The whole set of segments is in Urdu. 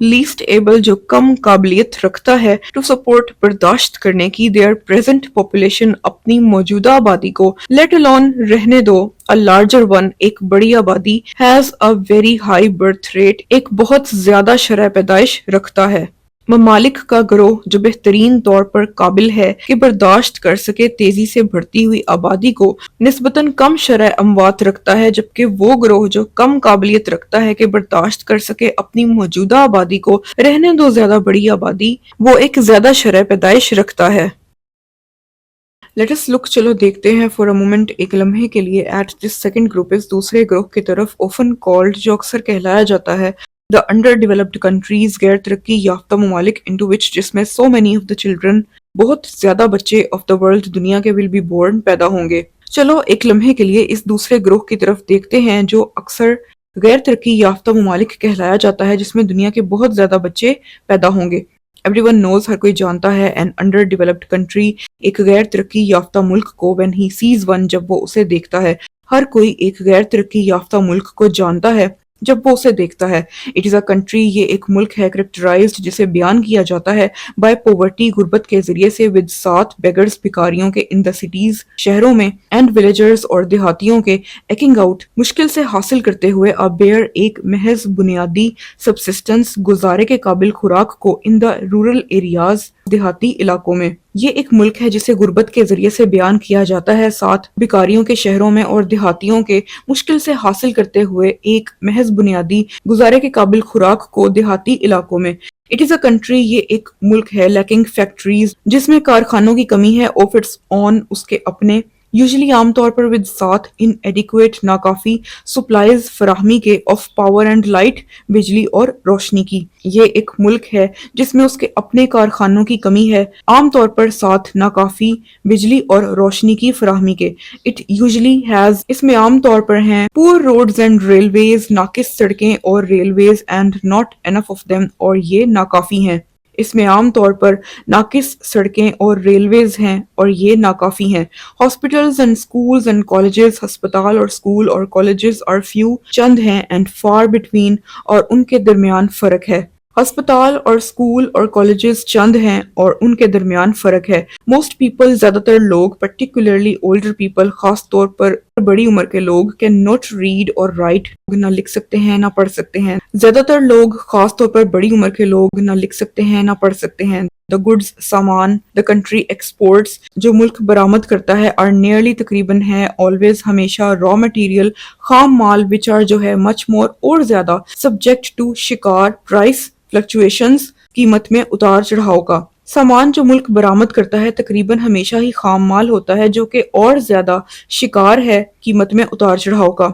لیسٹ ایبل جو کم قابلیت رکھتا ہے ٹو سپورٹ برداشت کرنے کی دیئر پریزنٹ پاپولیشن اپنی موجودہ آبادی کو لیٹ الون رہنے دو a larger one ایک بڑی آبادی has a very high birth rate ایک بہت زیادہ شرح پیدائش رکھتا ہے ممالک کا گروہ جو بہترین طور پر قابل ہے کہ برداشت کر سکے تیزی سے بڑھتی ہوئی آبادی کو نسبتاً کم شرح اموات رکھتا ہے جبکہ وہ گروہ جو کم قابلیت رکھتا ہے کہ برداشت کر سکے اپنی موجودہ آبادی کو رہنے دو زیادہ بڑی آبادی وہ ایک زیادہ شرح پیدائش رکھتا ہے Let us look چلو دیکھتے ہیں for a moment ایک لمحے کے لیے at this second group is دوسرے گروہ کی طرف often called جو اکثر کہلایا جاتا ہے the underdeveloped countries غیر ترقی یافتہ ممالک into which جس میں so many of the children بہت زیادہ بچے of the world دنیا کے will be born پیدا ہوں گے چلو ایک لمحے کے لیے اس دوسرے گروہ کی طرف دیکھتے ہیں جو اکثر غیر ترقی یافتہ ممالک کہلایا جاتا ہے جس میں دنیا کے بہت زیادہ بچے پیدا ہوں گے Everyone knows ہر کوئی جانتا ہے an underdeveloped country ایک غیر ترقی یافتہ ملک کو when he sees one جب وہ اسے دیکھتا ہے ہر کوئی ایک غیر ترقی یافتہ ملک کو جانتا ہے جب وہ اسے دیکھتا ہے It is a country یہ ایک ملک ہے characterized جسے بیان کیا جاتا ہے by poverty غربت کے ذریعے سے with 7 beggars بھکاریوں کے in the cities شہروں میں and villagers اور دیہاتیوں کے aching out مشکل سے حاصل کرتے ہوئے a bare ایک محض بنیادی subsistence گزارے کے قابل خوراک کو in the rural areas دیہاتی علاقوں میں یہ ایک ملک ہے جسے غربت کے ذریعے سے بیان کیا جاتا ہے ساتھ بھکاریوں کے شہروں میں اور دیہاتیوں کے مشکل سے حاصل کرتے ہوئے ایک محض بنیادی گزارے کے قابل خوراک کو دیہاتی علاقوں میں It is a country یہ ایک ملک ہے lacking factories جس میں کارخانوں کی کمی ہے of its own اس کے اپنے یوزلی عام طور پر with ساتھ inadequate ناکافی سپلائز فراہمی کے of power and light بجلی اور روشنی کی یہ ایک ملک ہے جس میں اس کے اپنے کارخانوں کی کمی ہے عام طور پر ساتھ ناکافی بجلی اور روشنی کی فراہمی کے It usually has اس میں عام طور پر ہیں poor roads and railways ناقص سڑکیں اور railways and not enough of them اور یہ ناکافی ہیں اس میں عام طور پر ناقص سڑکیں اور ریلویز ہیں اور یہ ناکافی ہیں hospitals and schools and colleges ہسپتال اور اسکول اور کالجز are few چند ہیں and far between اور ان کے درمیان فرق ہے ہسپتال اور اسکول اور کالجز چند ہیں اور ان کے درمیان فرق ہے موسٹ پیپل زیادہ تر لوگ پرٹیکولرلی اولڈر پیپل خاص طور پر بڑی عمر کے لوگ کین ناٹ ریڈ اور رائٹ نہ لکھ سکتے ہیں نہ پڑھ سکتے ہیں زیادہ تر لوگ خاص طور پر بڑی عمر کے لوگ نہ لکھ سکتے ہیں نہ پڑھ سکتے ہیں the goods سامان the country exports جو ملک برآمد کرتا ہے are nearly تقریباً ہے always ہمیشہ raw material خام مال which are جو ہے much more اور زیادہ subject to شکار price fluctuations قیمت میں اتار چڑھاؤ کا سامان جو ملک برآمد کرتا ہے تقریباً ہمیشہ ہی خام مال ہوتا ہے جو کہ اور زیادہ شکار ہے قیمت میں اتار چڑھاؤ کا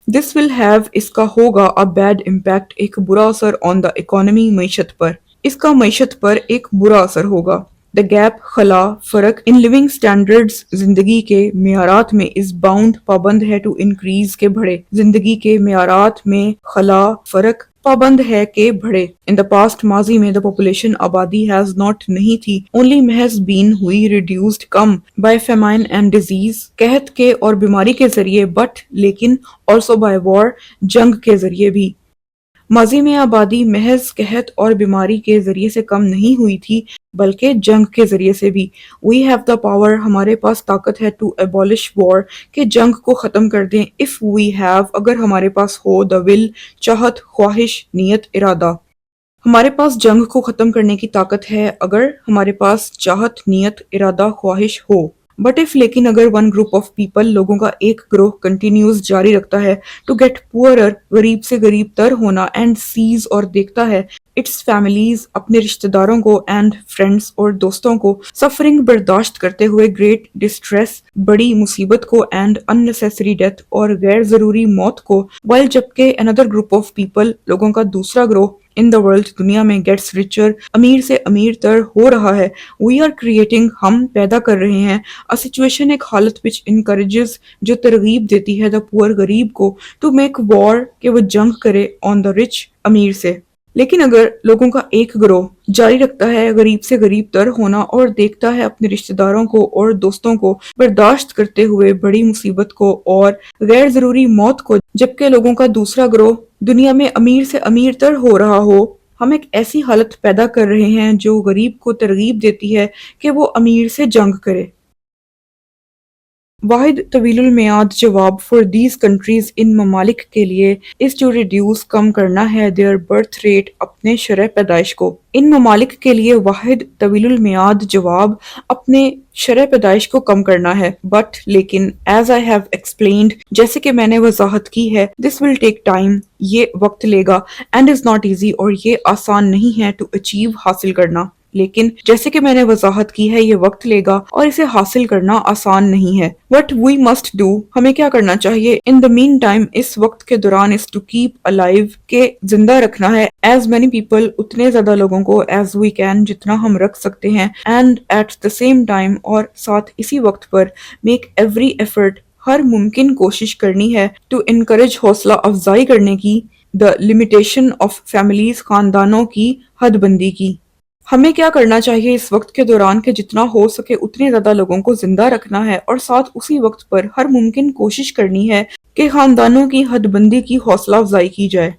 This will have اس کا ہوگا a bad impact ایک برا اثر on the economy معیشت پر اس کا معیشت پر ایک برا اثر ہوگا The gap خلا فرق in living standards زندگی کے معیارات میں is bound پابند ہے to increase کے بڑھے زندگی کے معیارات میں خلا فرق پابند ہے کہ بڑھے in the past ماضی میں the population آبادی has not نہیں تھی only محض been ہوئی reduced come by famine and disease قحط کے اور بیماری کے ذریعے but لیکن also by war جنگ کے ذریعے بھی ماضی میں آبادی محض قحط اور بیماری کے ذریعے سے کم نہیں ہوئی تھی بلکہ جنگ کے ذریعے سے بھی We have the power ہمارے پاس طاقت ہے to abolish war کہ جنگ کو ختم کر دیں if we have اگر ہمارے پاس ہو the will چاہت خواہش نیت ارادہ ہمارے پاس جنگ کو ختم کرنے کی طاقت ہے اگر ہمارے پاس چاہت نیت ارادہ خواہش ہو بٹ اف لیکن اگر ون گروپ آف پیپل لوگوں کا ایک گروہ کنٹینیوز جاری رکھتا ہے ٹو گیٹ پورر غریب سے غریب تر ہونا اینڈ سیز اور دیکھتا ہے اٹس فیملیز اپنے رشتہ داروں کو اینڈ فرینڈس اور دوستوں کو سفرنگ برداشت کرتے ہوئے گریٹ ڈسٹریس بڑی مصیبت کو اینڈ unnecessary ڈیتھ اور غیر ضروری موت کو while جبکہ another group of people لوگوں کا دوسرا گروہ in the world دنیا میں gets richer امیر سے امیر تر ہو رہا ہے we are creating ہم پیدا کر رہے ہیں a situation ایک حالت which encourages جو ترغیب دیتی ہے the poor غریب کو to make war کہ وہ جنگ کرے on the rich امیر سے لیکن اگر لوگوں کا ایک گروہ جاری رکھتا ہے غریب سے غریب تر ہونا اور دیکھتا ہے اپنے رشتہ داروں کو اور دوستوں کو برداشت کرتے ہوئے بڑی مصیبت کو اور غیر ضروری موت کو جبکہ لوگوں کا دوسرا گروہ دنیا میں امیر سے امیر تر ہو رہا ہو ہم ایک ایسی حالت پیدا کر رہے ہیں جو غریب کو ترغیب دیتی ہے کہ وہ امیر سے جنگ کرے۔ واحد طویل المیعاد جواب فار دیز کنٹریز ان ممالک کے لیے اس ٹو ریڈیوس کم کرنا ہے دیئر برتھ ریٹ اپنے شرح پیدائش کو۔ ان ممالک کے لیے واحد طویل المیعاد جواب اپنے شرح پیدائش کو کم کرنا ہے، بٹ لیکن ایز آئی ہیو ایکسپلینڈ، جیسے کہ میں نے وضاحت کی ہے، دس ول ٹیک ٹائم، یہ وقت لے گا، اینڈ از ناٹ ایزی، اور یہ آسان نہیں ہے ٹو اچیو، حاصل کرنا۔ لیکن جیسے کہ میں نے وضاحت کی ہے، یہ وقت لے گا اور اسے حاصل کرنا آسان نہیں ہے۔ وٹ وی مسٹ ڈو، ہمیں کیا کرنا چاہیے؟ ان دا مین ٹائم، اس وقت کے دوران، اس ٹو کیپ الائیو، کے زندہ رکھنا ہے، ایز مینی پیپل، اتنے زیادہ لوگوں کو، ایز وی کین، جتنا ہم رکھ سکتے ہیں، and at the same time, اور ساتھ اسی وقت پر، میک ایوری ایفرٹ، ہر ممکن کوشش کرنی ہے، ٹو انکریج، حوصلہ افزائی کرنے کی، دا لمیٹیشن آف فیملیز، خاندانوں کی حد بندی کی۔ ہمیں کیا کرنا چاہیے اس وقت کے دوران کہ جتنا ہو سکے اتنے زیادہ لوگوں کو زندہ رکھنا ہے، اور ساتھ اسی وقت پر ہر ممکن کوشش کرنی ہے کہ خاندانوں کی حد بندی کی حوصلہ افزائی کی جائے۔